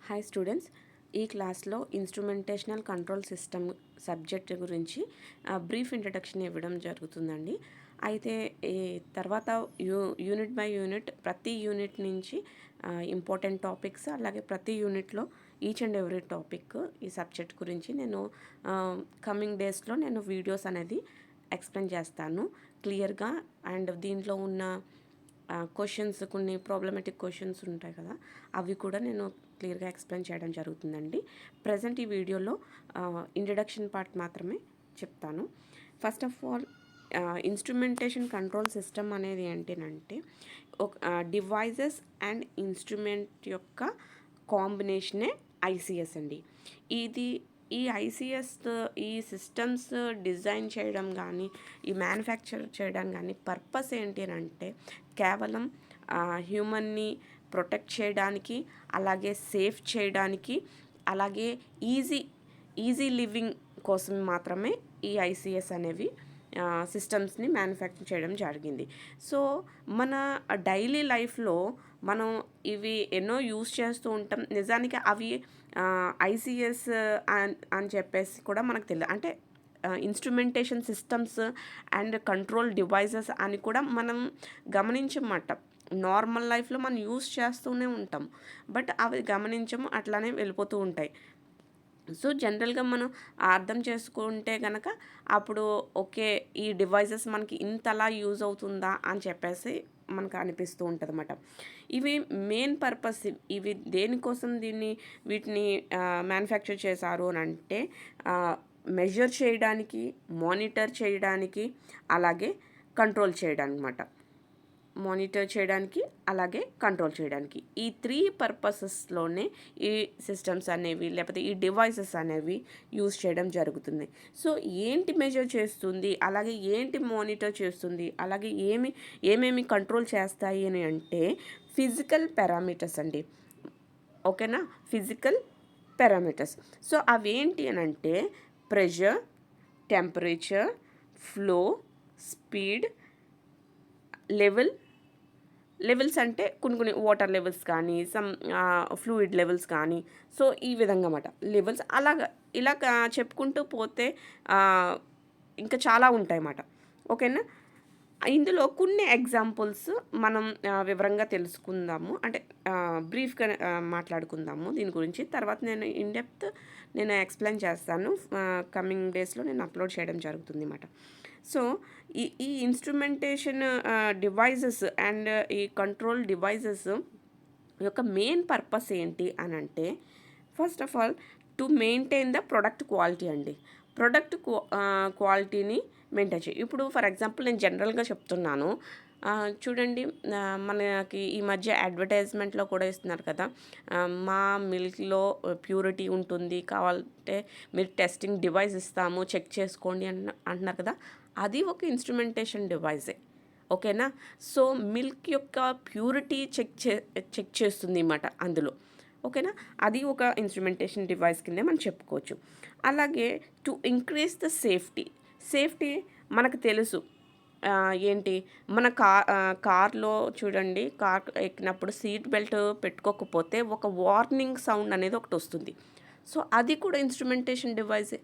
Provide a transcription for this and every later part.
Hi students, ఈ క్లాస్లో ఇన్స్ట్రుమెంటేషనల్ control system subject గురించి బ్రీఫ్ ఇంట్రడక్షన్ ఇవ్వడం జరుగుతుందండి. అయితే ఈ తర్వాత యూనిట్ బై యూనిట్ ప్రతి యూనిట్ నుంచి ఇంపార్టెంట్ టాపిక్స్, అలాగే ప్రతి యూనిట్లో ఈచ్ అండ్ ఎవ్రీ టాపిక్ ఈ సబ్జెక్ట్ గురించి నేను కమింగ్ డేస్లో నేను వీడియోస్ అనేది ఎక్స్ప్లెయిన్ చేస్తాను క్లియర్గా. అండ్ దీంట్లో ఉన్న క్వశ్చన్స్, కొన్ని ప్రాబ్లమెటిక్ క్వశ్చన్స్ ఉంటాయి కదా, అవి కూడా నేను క్లియర్గా ఎక్స్ప్లెయిన్ చేయడం జరుగుతుందండి. ప్రజెంట్ ఈ వీడియోలో ఇంట్రడక్షన్ పార్ట్ మాత్రమే చెప్తాను. First of all, instrumentation control system అనేది ఏంటంటే ఒక డివైజెస్ అండ్ ఇన్స్ట్రుమెంట్ యొక్క కాంబినేషనే ఐసిఎస్ అండి. ఈ ఐసిఎస్, ఈ సిస్టమ్స్ డిజైన్ చేయడం కానీ, ఈ మ్యానుఫ్యాక్చర్ చేయడం కానీ పర్పస్ ఏంటి అని అంటే కేవలం హ్యూమన్ని ప్రొటెక్ట్ చేయడానికి, అలాగే సేఫ్ చేయడానికి, అలాగే ఈజీ లివింగ్ కోసం మాత్రమే ఈ ఐసిఎస్ అనేవి సిస్టమ్స్ని మ్యానుఫ్యాక్చర్ చేయడం జరిగింది. సో మన డైలీ లైఫ్లో మనం ఇవి ఎన్నో యూస్ చేస్తూ ఉంటాం. నిజానికి అవి ఐసిఎస్ అని చెప్పేసి కూడా మనకు తెలియదు. అంటే instrumentation systems and control devices అని కూడా మనం గమనించమాట. నార్మల్ లైఫ్లో మనం యూస్ చేస్తూనే ఉంటాం, బట్ అవి గమనించము, అట్లానే వెళ్ళిపోతూ ఉంటాయి. సో జనరల్గా మనం అర్థం చేసుకుంటే కనుక అప్పుడు ఓకే, ఈ డివైజెస్ మనకి ఇంతలా యూజ్ అవుతుందా అని చెప్పేసి మనకు అనిపిస్తూ ఉంటుంది అన్నమాట. ఇవి మెయిన్ పర్పస్, ఇవి దేనికోసం వీటిని మ్యానుఫ్యాక్చర్ చేశారు అని అంటే మెజర్ చేయడానికి, మానిటర్ చేయడానికి, అలాగే కంట్రోల్ చేయడానికి అన్నమాట. మానిటర్ చేయడానికి, అలాగే కంట్రోల్ చేయడానికి, ఈ 3 పర్పసెస్లోనే ఈ సిస్టమ్స్ అనేవి, లేకపోతే ఈ డివైసెస్ అనేవి యూజ్ చేయడం జరుగుతుంది. సో ఏంటి మెజర్ చేస్తుంది, అలాగే ఏంటి మానిటర్ చేస్తుంది, అలాగే ఏమేమి కంట్రోల్ చేస్తాయి అని అంటే ఫిజికల్ పారామీటర్స్ అండి. ఓకేనా, ఫిజికల్ పారామీటర్స్. సో అవేంటి అని అంటే pressure, temperature, flow, speed, levels అంటే కొన్ని వాటర్ లెవెల్స్ కానీ, సమ్ ఫ్లూయిడ్ లెవెల్స్ కానీ, సో ఈ విధంగా అన్నమాట లెవెల్స్. ఇలా చెప్పుకుంటూ పోతే ఇంకా చాలా ఉంటాయి అన్నమాట. ఓకేనా, ఇందులో కొన్ని ఎగ్జాంపుల్స్ మనం వివరంగా తెలుసుకుందాము, అంటే బ్రీఫ్గా మాట్లాడుకుందాము దీని గురించి. తర్వాత నేను ఎక్స్ప్లెయిన్ చేస్తాను. కమింగ్ డేస్లో నేను అప్లోడ్ చేయడం జరుగుతుంది అన్నమాట. సో ఈ ఇన్స్ట్రుమెంటేషన్ డివైజెస్ అండ్ ఈ కంట్రోల్ డివైజెస్ యొక్క మెయిన్ పర్పస్ ఏంటి అని అంటే first of all to maintain the product quality అండి. ప్రొడక్ట్ క్వాలిటీని మెయింటైన్ చేయి. ఇప్పుడు ఫర్ ఎగ్జాంపుల్ నేను జనరల్గా చెప్తున్నాను. చూడండి, మనకి ఈ మధ్య అడ్వర్టైజ్మెంట్లో కూడా ఇస్తున్నారు కదా, మా మిల్క్లో ప్యూరిటీ ఉంటుంది, కావాలంటే మీరు టెస్టింగ్ డివైస్ ఇస్తాము, చెక్ చేసుకోండి అంటున్నారు కదా. అది ఒక ఇన్స్ట్రుమెంటేషన్ డివైజే. ఓకేనా, సో మిల్క్ యొక్క ప్యూరిటీ చెక్ చేస్తుంది అన్నమాట అందులో. ఓకేనా, అది ఒక ఇన్స్ట్రుమెంటేషన్ డివైస్ కిందే మనం చెప్పుకోవచ్చు. అలాగే టు ఇంక్రీజ్ ద సేఫ్టీ మనకు తెలుసు. ఏంటి, మన కార్లో చూడండి, కార్ ఎక్కినప్పుడు సీట్ బెల్ట్ పెట్టుకోకపోతే ఒక వార్నింగ్ సౌండ్ అనేది ఒకటి వస్తుంది. సో అది కూడా ఇన్స్ట్రుమెంటేషన్ డివైజే.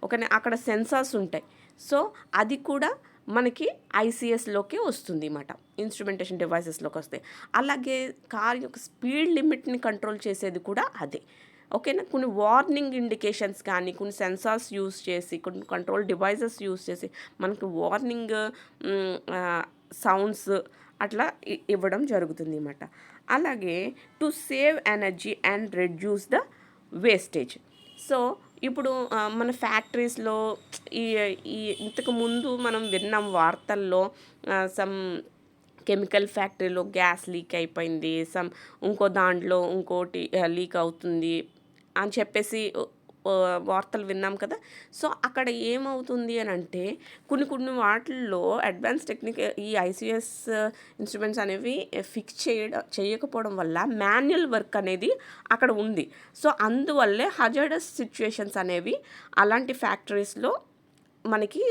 ఓకేనా, అక్కడ సెన్సార్స్ ఉంటాయి. సో అది కూడా మనకి ఐసిఎస్లోకి వస్తుంది అన్నమాట, ఇన్స్ట్రుమెంటేషన్ డివైసెస్లోకి వస్తాయి. అలాగే కార్ యొక్క స్పీడ్ లిమిట్ని కంట్రోల్ చేసేది కూడా అదే. ఓకేనా, కొన్ని వార్నింగ్ ఇండికేషన్స్ కానీ, కొన్ని సెన్సార్స్ యూస్ చేసి, కొన్ని కంట్రోల్ డివైజెస్ యూస్ చేసి మనకు వార్నింగ్ సౌండ్స్ అట్లా ఇవ్వడం జరుగుతుంది అన్నమాట. అలాగే to save energy and reduce the wastage. So ఇప్పుడు మన ఫ్యాక్టరీస్లో ఈ ఇంతకుముందు మనం విన్నాం వార్తల్లో, సమ్ కెమికల్ ఫ్యాక్టరీలో గ్యాస్ లీక్ అయిపోయింది, ఇంకో దాంట్లో ఇంకోటి లీక్ అవుతుంది అని చెప్పేసి వార్తలు విన్నాం కదా. సో అక్కడ ఏమవుతుంది అని అంటే కొన్ని వాటిల్లో అడ్వాన్స్ టెక్నిక్, ఈ ఐసిఎస్ ఇన్స్ట్రుమెంట్స్ అనేవి ఫిక్స్ చేయకపోవడం వల్ల మాన్యువల్ వర్క్ అనేది అక్కడ ఉంది. సో అందువల్లే హజార్డస్ సిచ్యుయేషన్స్ అనేవి అలాంటి ఫ్యాక్టరీస్లో మనకి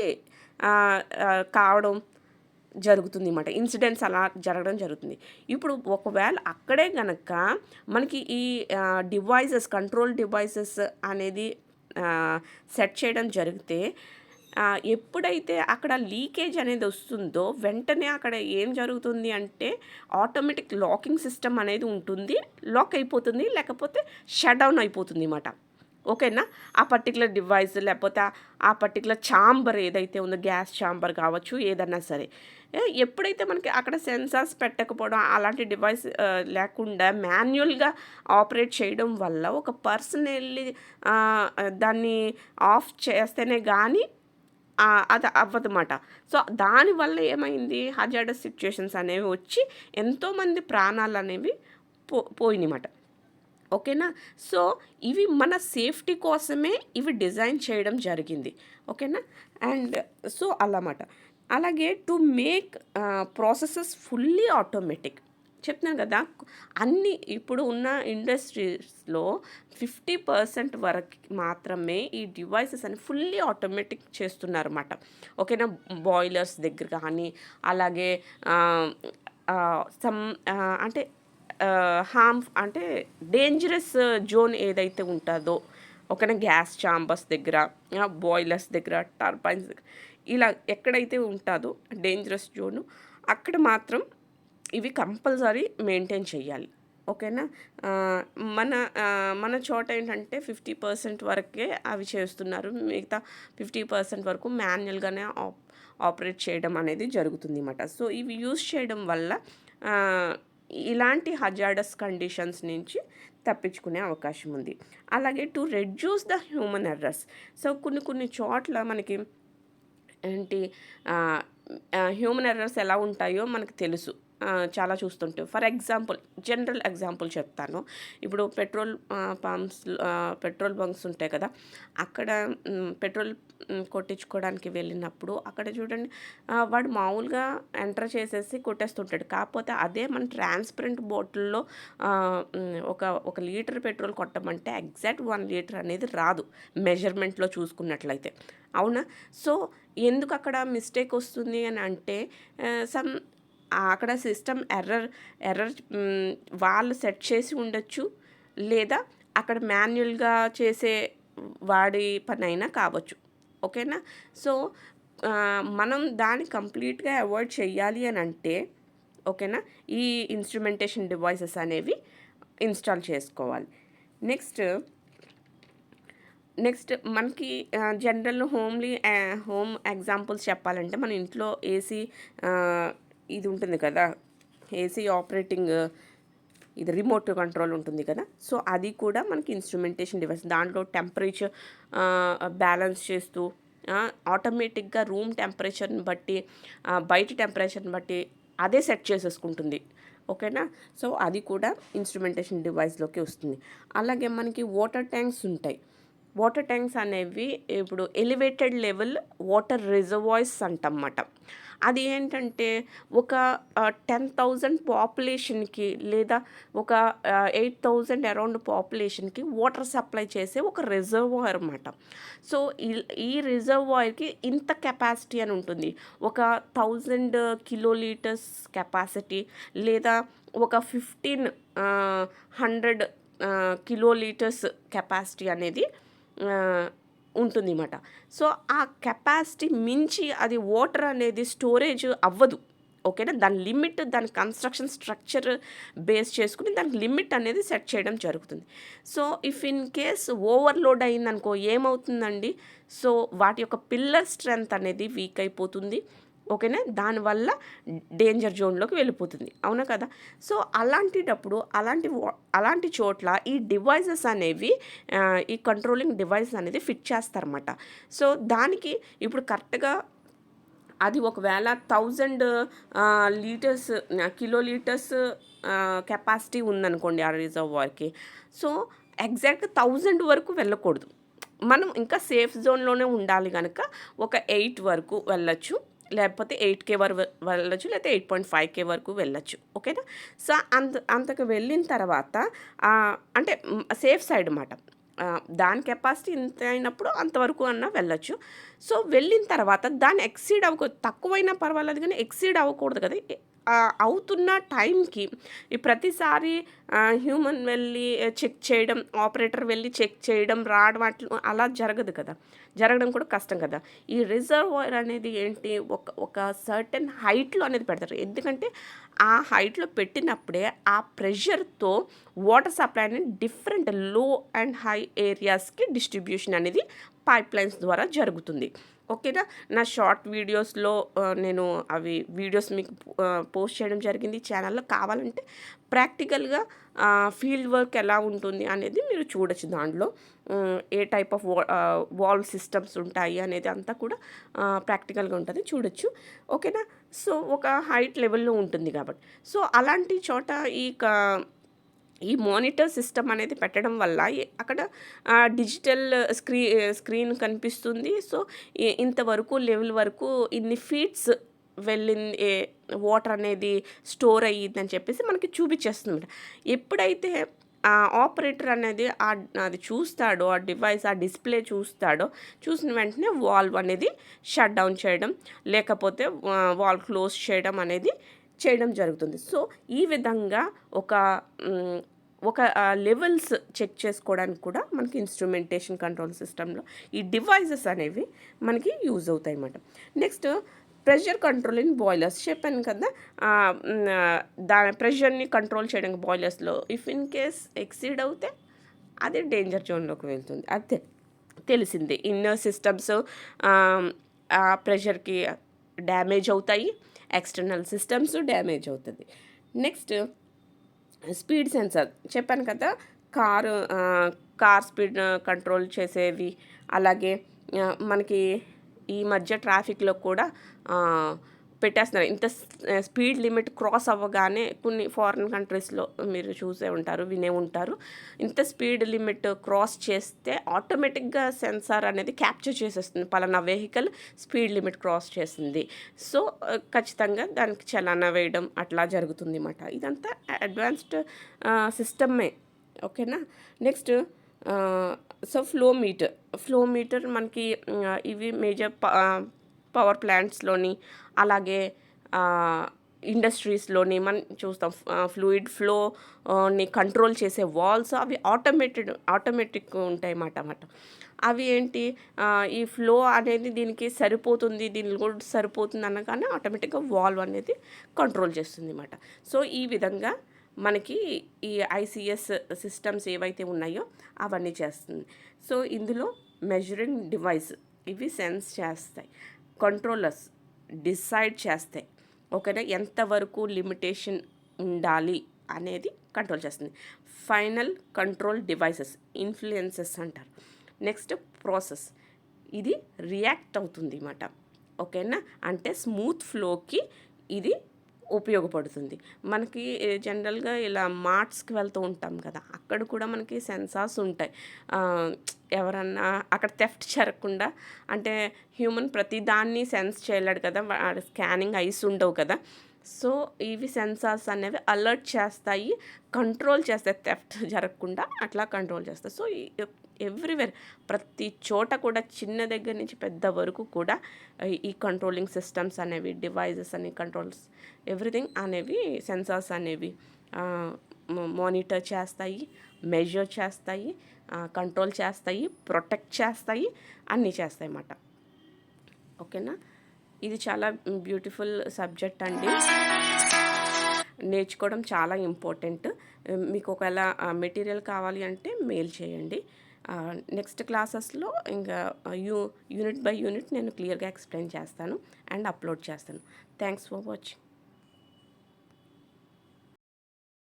కావడం జరుగుతుంది అన్నమాట. ఇన్సిడెంట్స్ అలా జరగడం జరుగుతుంది. ఇప్పుడు ఒకవేళ అక్కడే గనక మనకి ఈ కంట్రోల్ డివైసెస్ అనేది సెట్ చేయడం జరిగితే ఎప్పుడైతే అక్కడ లీకేజ్ అనేది వస్తుందో వెంటనే అక్కడ ఏం జరుగుతుంది అంటే ఆటోమేటిక్ లాకింగ్ సిస్టమ్ అనేది ఉంటుంది. లాక్ అయిపోతుంది, లేకపోతే షట్ డౌన్ అయిపోతుంది అన్నమాట. ఓకేనా? ఆ పర్టికులర్ డివైస్ లేకపోతే ఆ పర్టికులర్ ఛాంబర్ ఏదైతే ఉందో, గ్యాస్ ఛాంబర్ కావచ్చు, ఏదన్నా సరే. ఎప్పుడైతే మనకి అక్కడ సెన్సార్స్ పెట్టకపోవడం, అలాంటి డివైస్ లేకుండా మాన్యువల్గా ఆపరేట్ చేయడం వల్ల ఒక పర్సన్ వెళ్ళి దాన్ని ఆఫ్ చేస్తేనే కానీ అది అవ్వదన్నమాట. సో దానివల్ల ఏమైంది, హజార్డస్ సిచ్యుయేషన్స్ అనేవి వచ్చి ఎంతోమంది ప్రాణాలు అనేవి పోయినాయన్నమాట. ఓకేనా? సో ఇవి మన సేఫ్టీ కోసమే ఇవి డిజైన్ చేయడం జరిగింది. ఓకేనా? అండ్ సో అన్నమాట. అలాగే to make processes fully automatic చెప్తున్నాను కదా. అన్ని ఇప్పుడు ఉన్న ఇండస్ట్రీస్లో 50% వరకు మాత్రమే ఈ డివైసెస్ అని ఫుల్లీ ఆటోమేటిక్ చేస్తున్నారన్నమాట. ఓకేనా? బాయిలర్స్ దగ్గర కానీ, అలాగే సమ్ అంటే అంటే డేంజరస్ జోన్ ఏదైతే ఉంటుందో, ఓకేనా, గ్యాస్ ఛాంబర్స్ దగ్గర, బాయిలర్స్ దగ్గర, టర్బైన్స్ దగ్గర, ఇలా ఎక్కడైతే ఉంటుందో డేంజరస్ జోను అక్కడ మాత్రం ఇవి కంపల్సరీ మెయింటైన్ చేయాలి. ఓకేనా? మన చోట ఏంటంటే 50% వరకే అవి చేస్తున్నారు. మిగతా 50% వరకు మాన్యువల్గానే ఆపరేట్ చేయడం అనేది జరుగుతుంది అన్నమాట. సో ఇవి యూజ్ చేయడం వల్ల ఇలాంటి హజార్డస్ కండిషన్స్ నుంచి తప్పించుకునే అవకాశం ఉంది. అలాగే to reduce the human errors. So కొన్ని చోట్ల మనకి ఏంటి హ్యూమన్ ఎర్రర్స్ ఎలా ఉంటాయో మనకు తెలుసు, చాలా చూస్తుంటాం. ఫర్ ఎగ్జాంపుల్, జనరల్ ఎగ్జాంపుల్ చెప్తాను. ఇప్పుడు పెట్రోల్ బంక్స్ ఉంటాయి కదా, అక్కడ పెట్రోల్ కొట్టించుకోవడానికి వెళ్ళినప్పుడు అక్కడ చూడండి, వాడు మామూలుగా ఎంటర్ చేసేసి కొట్టేస్తుంటాడు. కాకపోతే అదే మన ట్రాన్స్పరెంట్ బాటిల్లో ఒక లీటర్ పెట్రోల్ కొట్టమంటే ఎగ్జాక్ట్ 1 లీటర్ అనేది రాదు మెజర్మెంట్లో చూసుకున్నట్లయితే. అవునా? సో ఎందుకు అక్కడ మిస్టేక్ వస్తుంది అని అంటే అక్కడ సిస్టమ్ ఎర్రర్ వాళ్ళు సెట్ చేసి ఉండొచ్చు, లేదా అక్కడ మాన్యువల్గా చేసే వాడి పని అయినా కావచ్చు. ఓకేనా? సో మనం దాన్ని కంప్లీట్గా అవాయిడ్ చేయాలి అని అంటే, ఓకేనా, ఈ ఇన్స్ట్రుమెంటేషన్ డివైసెస్ అనేవి ఇన్స్టాల్ చేసుకోవాలి. నెక్స్ట్ మనకి జనరల్ హోమ్ ఎగ్జాంపుల్స్ చెప్పాలంటే, మన ఇంట్లో ఏసీ ఇది ఉంటుంది కదా, ఏసీ ఆపరేటింగ్ ఇది రిమోట్ కంట్రోల్ ఉంటుంది కదా. సో అది కూడా మనకి ఇన్స్ట్రుమెంటేషన్ డివైస్. దాంట్లో టెంపరేచర్ బ్యాలెన్స్ చేస్తూ ఆటోమేటిక్గా రూమ్ టెంపరేచర్ని బట్టి, బయట టెంపరేచర్ని బట్టి అదే సెట్ చేసేసుకుంటుంది. ఓకేనా? సో అది కూడా ఇన్స్ట్రుమెంటేషన్ డివైస్లోకి వస్తుంది. అలాగే మనకి వాటర్ ట్యాంక్స్ ఉంటాయి. వాటర్ ట్యాంక్స్ అనేవి ఇప్పుడు ఎలివేటెడ్ లెవెల్ వాటర్ రిజర్వాయర్స్ అంటమాట. అది ఏంటంటే ఒక 10,000 పాపులేషన్కి లేదా ఒక 8,000 అరౌండ్ పాపులేషన్కి వాటర్ సప్లై చేసే ఒక రిజర్వాయర్ అన్నమాట. సో ఈ రిజర్వాయర్కి ఇంత కెపాసిటీ అని ఉంటుంది. ఒక 1000 కిలోలీటర్స్ కెపాసిటీ, లేదా ఒక 1500 కిలోలీటర్స్ కెపాసిటీ అనేది ఉంటుంది అన్నమాట. సో ఆ కెపాసిటీ మించి అది వాటర్ అనేది స్టోరేజ్ అవ్వదు. ఓకేనా? దాని లిమిట్, దాని కన్స్ట్రక్షన్ స్ట్రక్చర్ బేస్ చేసుకుని దానికి లిమిట్ అనేది సెట్ చేయడం జరుగుతుంది. So if in case overload అయిందనుకో ఏమవుతుందండి, సో వాటి యొక్క పిల్లర్ స్ట్రెంత్ అనేది వీక్ అయిపోతుంది. ఓకేనా? దానివల్ల డేంజర్ జోన్లోకి వెళ్ళిపోతుంది. అవునా కదా? సో అలాంటిటప్పుడు అలాంటి చోట్ల ఈ డివైజెస్ అనేవి, ఈ కంట్రోలింగ్ డివైస్ అనేది ఫిట్ చేస్తారన్నమాట. సో దానికి ఇప్పుడు కరెక్ట్గా అది ఒకవేళ 1000 కిలోలీటర్స్ కెపాసిటీ ఉందనుకోండి ఆ రిజర్వాయర్కి. సో ఎగ్జాక్ట్గా 1000 వరకు వెళ్ళకూడదు. మనం ఇంకా సేఫ్ జోన్లోనే ఉండాలి కనుక ఒక 8 వరకు వెళ్ళచ్చు, లేకపోతే 8K వరకు వెళ్ళచ్చు, లేకపోతే 8.5K వరకు వెళ్ళచ్చు. ఓకేనా? సో అంతకు వెళ్ళిన తర్వాత అంటే సేఫ్ సైడ్ అన్నమాట. దాని కెపాసిటీ ఇంత అయినప్పుడు అంతవరకు అన్నా వెళ్ళొచ్చు. సో, వెళ్ళిన తర్వాత దాన్ని ఎక్సీడ్ తక్కువైనా పర్వాలేదు కానీ ఎక్సీడ్ అవ్వకూడదు కదా! అవుతున్న టైంకి ఈ ప్రతిసారి హ్యూమన్ వెళ్ళి చెక్ చేయడం, ఆపరేటర్ వెళ్ళి చెక్ చేయడం, రావడం అలా జరగదు కదా! జరగడం కూడా కష్టం కదా! ఈ రిజర్వాయర్ అనేది ఏంటి, ఒక సర్టెన్ హైట్‌లో అనేది పెడతారు. ఎందుకంటే ఆ హైట్‌లో పెట్టినప్పుడే ఆ ప్రెషర్‌తో వాటర్ సప్లై అనేది డిఫరెంట్ లో అండ్ హై ఏరియాస్‌కి డిస్ట్రిబ్యూషన్ అనేది పైప్‌లైన్స్ ద్వారా జరుగుతుంది. ఓకేనా. నా షార్ట్ వీడియోస్లో నేను అవి వీడియోస్ మీకు పోస్ట్ చేయడం జరిగింది ఛానల్లో. కావాలంటే ప్రాక్టికల్గా ఫీల్డ్ వర్క్ ఎలా ఉంటుంది అనేది మీరు చూడొచ్చు దాంట్లో. ఏ టైప్ ఆఫ్ వాల్వ్ సిస్టమ్స్ ఉంటాయి అనేది అంతా కూడా ప్రాక్టికల్గా ఉంటుంది, చూడొచ్చు. ఓకేనా. సో, ఒక హైట్ లెవెల్లో ఉంటుంది కాబట్టి. సో, అలాంటి చోట ఈ మానిటర్ సిస్టమ్ అనేది పెట్టడం వల్ల అక్కడ డిజిటల్ స్క్రీన్ కనిపిస్తుంది. సో, ఇంతవరకు లెవెల్ వరకు ఇన్ని ఫీట్స్ వెళ్ళింది వాటర్ అనేది స్టోర్ అయ్యిందని చెప్పేసి మనకి చూపించేస్తుంది. ఎప్పుడైతే ఆపరేటర్ అనేది అది చూస్తాడో, ఆ డివైస్ ఆ డిస్ప్లే చూసిన వెంటనే వాల్వ్ అనేది షట్ డౌన్ చేయడం, లేకపోతే వాల్వ్ క్లోజ్ చేయడం అనేది చేయడం జరుగుతుంది. సో, ఈ విధంగా ఒక లెవెల్స్ చెక్ చేసుకోవడానికి కూడా మనకి ఇన్స్ట్రుమెంటేషన్ కంట్రోల్ సిస్టంలో ఈ డివైజెస్ అనేవి మనకి యూజ్ అవుతాయి అన్నమాట. Next pressure control in boilers చెప్పాను కదా. దాని ప్రెషర్ని కంట్రోల్ చేయడానికి బాయిలర్స్లో ఇఫ్ ఇన్ కేస్ ఎక్సీడ్ అవుతే అది డేంజర్ జోన్లోకి వెళ్తుంది. అది తెలిసిందే. ఇన్నర్ సిస్టమ్స్ ఆ ప్రెషర్కి డ్యామేజ్ అవుతాయి, ఎక్స్టర్నల్ సిస్టమ్స్ డ్యామేజ్ అవుతుంది. నెక్స్ట్ స్పీడ్ సెన్సార్ చెప్పాను కదా. కార్ స్పీడ్ కంట్రోల్ చేసేవి. అలాగే మనకి ఈ మధ్య ట్రాఫిక్లో కూడా పెట్టేస్తున్నారు. ఇంత స్పీడ్ లిమిట్ క్రాస్ అవ్వగానే కొన్ని ఫారిన్ కంట్రీస్లో మీరు చూసే ఉంటారు, వినే ఉంటారు. ఇంత స్పీడ్ లిమిట్ క్రాస్ చేస్తే ఆటోమేటిక్గా సెన్సార్ అనేది క్యాప్చర్ చేసేస్తుంది, పలానా వెహికల్ స్పీడ్ లిమిట్ క్రాస్ చేసింది. సో, ఖచ్చితంగా దానికి చలానా వేయడం అట్లా జరుగుతుంది అన్నమాట. ఇదంతా అడ్వాన్స్డ్ సిస్టమే. ఓకేనా. నెక్స్ట్ సో ఫ్లో మీటర్ మనకి ఇవి మేజర్ పవర్ ప్లాంట్స్లోని, అలాగే ఇండస్ట్రీస్లోని మనం చూస్తాం. ఫ్లూయిడ్ ఫ్లోని కంట్రోల్ చేసే వాల్స్ అవి ఆటోమేటిక్ ఉంటాయి అన్నమాట. అవి ఏంటి, ఈ ఫ్లో అనేది దీనికి సరిపోతుంది, దీనికి కూడా సరిపోతుంది అనగానే ఆటోమేటిక్గా వాల్వ్ అనేది కంట్రోల్ చేస్తుంది అన్నమాట. సో, ఈ విధంగా మనకి ఈ ఐసిఎస్ సిస్టమ్స్ ఏవైతే ఉన్నాయో అవన్నీ చేస్తుంది. సో, ఇందులో మెజరింగ్ డివైస్ ఇవి సెన్స్ చేస్తాయి, కంట్రోలర్స్ డిసైడ్ చేస్తాయి. ఓకేనా. ఎంతవరకు లిమిటేషన్ ఉండాలి అనేది కంట్రోల్ చేస్తుంది. ఫైనల్ కంట్రోల్ డివైసెస్ ఇన్ఫ్లుయెన్సెస్ అంటారు. నెక్స్ట్ ప్రాసెస్, ఇది రియాక్ట్ అవుతుంది అన్నమాట. ఓకేనా. అంటే స్మూత్ ఫ్లోకి ఇది ఉపయోగపడుతుంది. మనకి జనరల్గా ఇలా మార్ట్స్కి వెళ్తూ ఉంటాం కదా, అక్కడ కూడా మనకి సెన్సార్స్ ఉంటాయి. ఎవరన్నా అక్కడ థెఫ్ట్ జరగకుండా, అంటే హ్యూమన్ ప్రతి దాన్ని సెన్స్ చేయలేడు కదా, స్కానింగ్ ఐస్ ఉండవు కదా. సో, ఇవి సెన్సార్స్ అనేవి అలర్ట్ చేస్తాయి, కంట్రోల్ చేస్తాయి, థెఫ్ట్ జరగకుండా అట్లా కంట్రోల్ చేస్తాయి. సో, ఎవ్రీవేర్ ప్రతి చోట కూడా చిన్న దగ్గర నుంచి పెద్ద వరకు కూడా ఈ కంట్రోలింగ్ సిస్టమ్స్ అనేవి, డివైజెస్ అని, కంట్రోల్స్ ఎవ్రీథింగ్ అనేవి, సెన్సార్స్ అనేవి మానిటర్ చేస్తాయి, మెజర్ చేస్తాయి, కంట్రోల్ చేస్తాయి, ప్రొటెక్ట్ చేస్తాయి, అన్నీ చేస్తాయి అన్నమాట. ఓకేనా. ఇది చాలా బ్యూటిఫుల్ సబ్జెక్ట్ అండి, నేర్చుకోవడం చాలా ఇంపార్టెంట్. మీకు ఒకవేళ మెటీరియల్ కావాలి అంటే మెయిల్ చేయండి. నెక్స్ట్ క్లాసెస్లో ఇంకా యూనిట్ బై యూనిట్ నేను క్లియర్గా ఎక్స్ప్లెయిన్ చేస్తాను అండ్ అప్లోడ్ చేస్తాను. Thanks for watching.